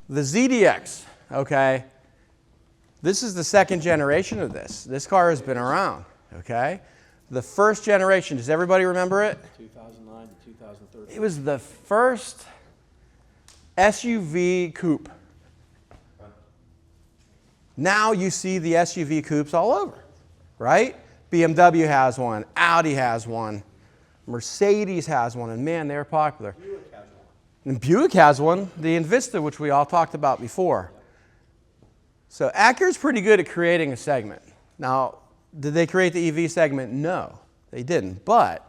The ZDX, okay? This is the second generation of this. This car has been around, okay? The first generation, does everybody remember it? 2009 to 2013. It was the first SUV coupe. Now you see the SUV coupes all over, right? BMW has one, Audi has one, Mercedes has one, and man, they're popular. Buick has one. And Buick has one, the Invista, which we all talked about before. So Acura's pretty good at creating a segment. Now, did they create the EV segment? No, they didn't. But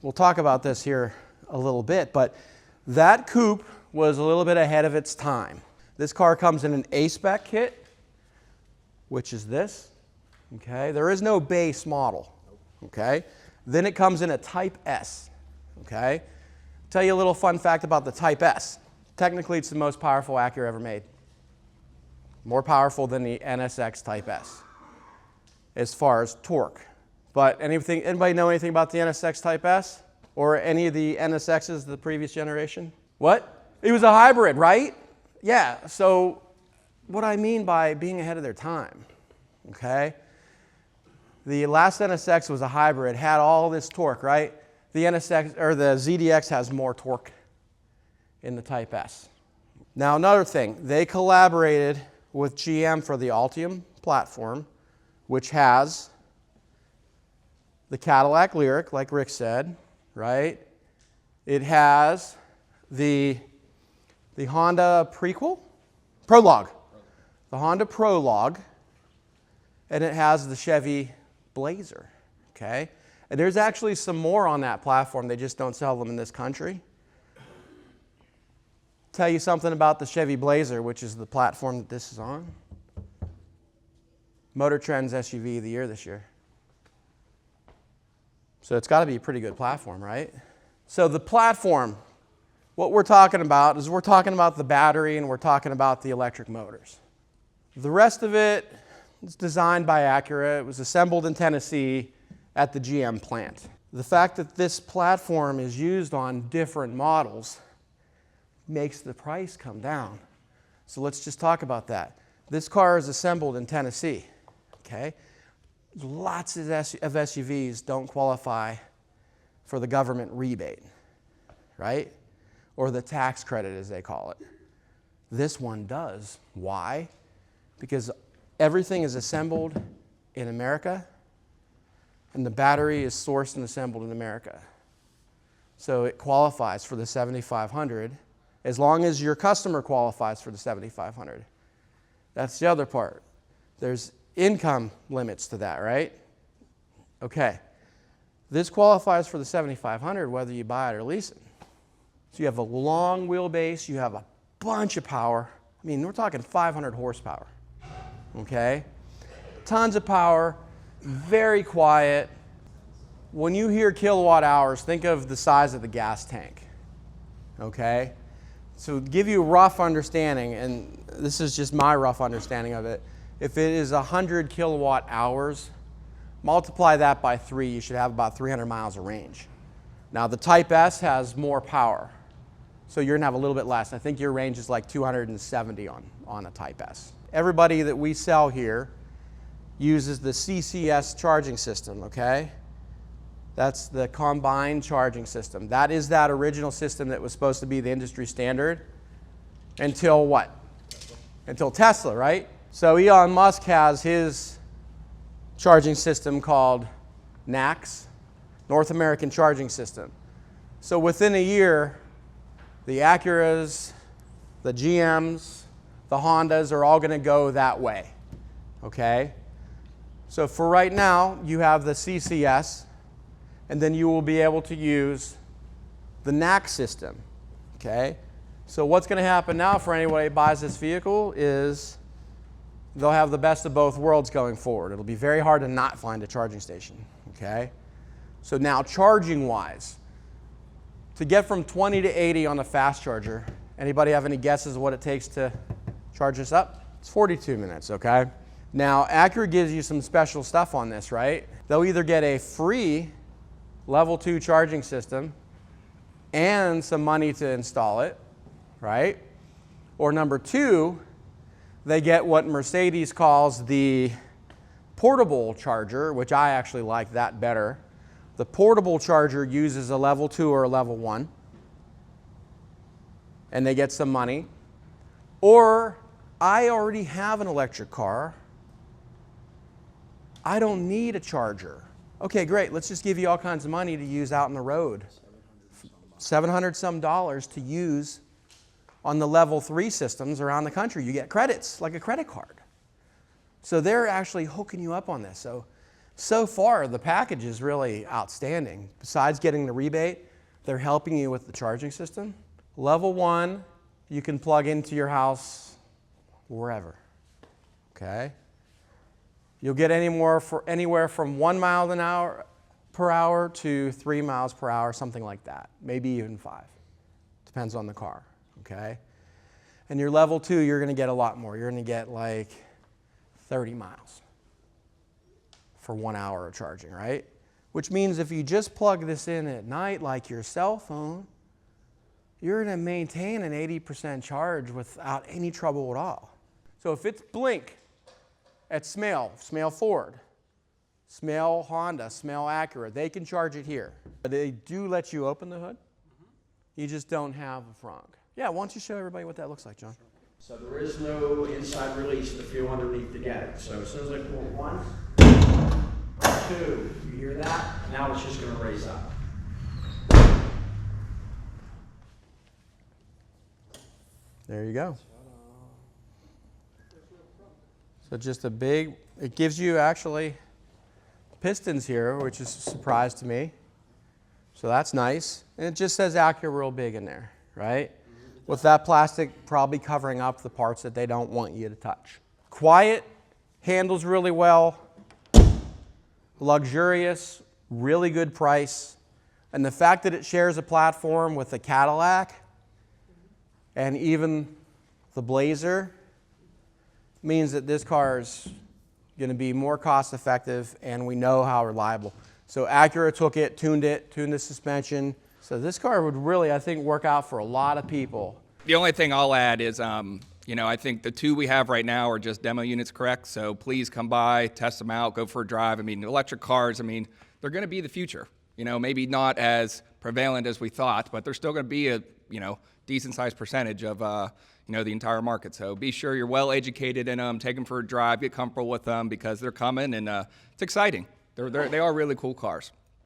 we'll talk about this here a little bit. But that coupe was a little bit ahead of its time. This car comes in an A-spec kit, which is this. Okay, there is no base model. Okay, then it comes in a Type S. Okay, tell you a little fun fact about the Type S. Technically, it's the most powerful Acura ever made. More powerful than the NSX Type S as far as torque. But anybody know anything about the NSX Type S or any of the NSXs of the previous generation? What? It was a hybrid, right? Yeah, so what I mean by being ahead of their time, okay? The last NSX was a hybrid, had all this torque, right? The NSX or the ZDX has more torque in the Type S. Now another thing, they collaborated with GM for the Altium platform, which has the Cadillac Lyriq, like Rick said, right? It has the Honda Prologue, the Honda Prologue, and it has the Chevy Blazer, okay? And there's actually some more on that platform. They just don't sell them in this country. Tell you something about the Chevy Blazer, which is the platform that this is on. Motor Trend's SUV of the year this year. So it's got to be a pretty good platform, right? So the platform, what we're talking about is we're talking about the battery and we're talking about the electric motors. The rest of it is designed by Acura. It was assembled in Tennessee at the GM plant. The fact that this platform is used on different models makes the price come down. So let's just talk about that. This car is assembled in Tennessee, okay? Lots of SUVs don't qualify for the government rebate, right? Or the tax credit, as they call it. This one does. Why? Because everything is assembled in America, and the battery is sourced and assembled in America. So it qualifies for the 7500 as long as your customer qualifies for the 7500. That's the other part. There's income limits to that, right? Okay. This qualifies for the 7500 whether you buy it or lease it. So you have a long wheelbase, you have a bunch of power. I mean, we're talking 500 horsepower. Okay? Tons of power, very quiet. When you hear kilowatt hours, think of the size of the gas tank. Okay? So to give you a rough understanding, and this is just my rough understanding of it, if it is 100 kilowatt hours, multiply that by 3, you should have about 300 miles of range. Now the Type S has more power, so you're going to have a little bit less. I think your range is like 270 on a Type S. Everybody that we sell here uses the CCS charging system, okay? That's the combined charging system. That is that original system that was supposed to be the industry standard until what? Until Tesla, right? So Elon Musk has his charging system called NACS, North American Charging System. So within a year, the Acuras, the GMs, the Hondas are all going to go that way, okay? So for right now, you have the CCS, and then you will be able to use the NACS system, okay? So what's going to happen now for anybody who buys this vehicle is they'll have the best of both worlds going forward. It'll be very hard to not find a charging station, okay? So now charging-wise, to get from 20 to 80 on a fast charger, anybody have any guesses of what it takes to charge this up? It's 42 minutes, okay? Now, Acura gives you some special stuff on this, right? They'll either get a free level 2 charging system and some money to install it, right? Or number two, they get what Mercedes calls the portable charger, which I actually like that better. The portable charger uses a level 2 or a level 1, and they get some money. Or I already have an electric car. I don't need a charger. Okay, great. Let's just give you all kinds of money to use out on the road. $700 some to use on the level 3 systems around the country. You get credits, like a credit card. So they're actually hooking you up on this. So far, the package is really outstanding. Besides getting the rebate, they're helping you with the charging system. Level 1, you can plug into your house wherever, okay? You'll get anywhere from 1 mile per hour to 3 miles per hour, something like that. Maybe even 5. Depends on the car, okay? And your level 2, you're going to get a lot more. You're going to get like 30 miles for 1 hour of charging, right? Which means if you just plug this in at night like your cell phone, you're going to maintain an 80% charge without any trouble at all. So if it's blink at Smail Ford, Smail Honda, Smail Acura, they can charge it here. But they do let you open the hood. You just don't have a frunk. Yeah, why don't you show everybody what that looks like, John? So there is no inside release to feel underneath to get it. So as soon as I pull 1, 2, you hear that? Now it's just going to raise up. There you go. So just a big, it gives you actually pistons here, which is a surprise to me. So that's nice. And it just says Acura real big in there, right? With that plastic probably covering up the parts that they don't want you to touch. Quiet, handles really well, luxurious, really good price. And the fact that it shares a platform with the Cadillac and even the Blazer means that this car is going to be more cost effective, and we know how reliable. So Acura took it, tuned the suspension. So this car would really, I think, work out for a lot of people. The only thing I'll add is, I think the 2 we have right now are just demo units, correct? So please come by, test them out, go for a drive. I mean, electric cars, they're going to be the future. Maybe not as prevalent as we thought, but they're still going to be a, decent-sized percentage of, the entire market. So be sure you're well-educated in them, take them for a drive, get comfortable with them because they're coming, and it's exciting. They are really cool cars.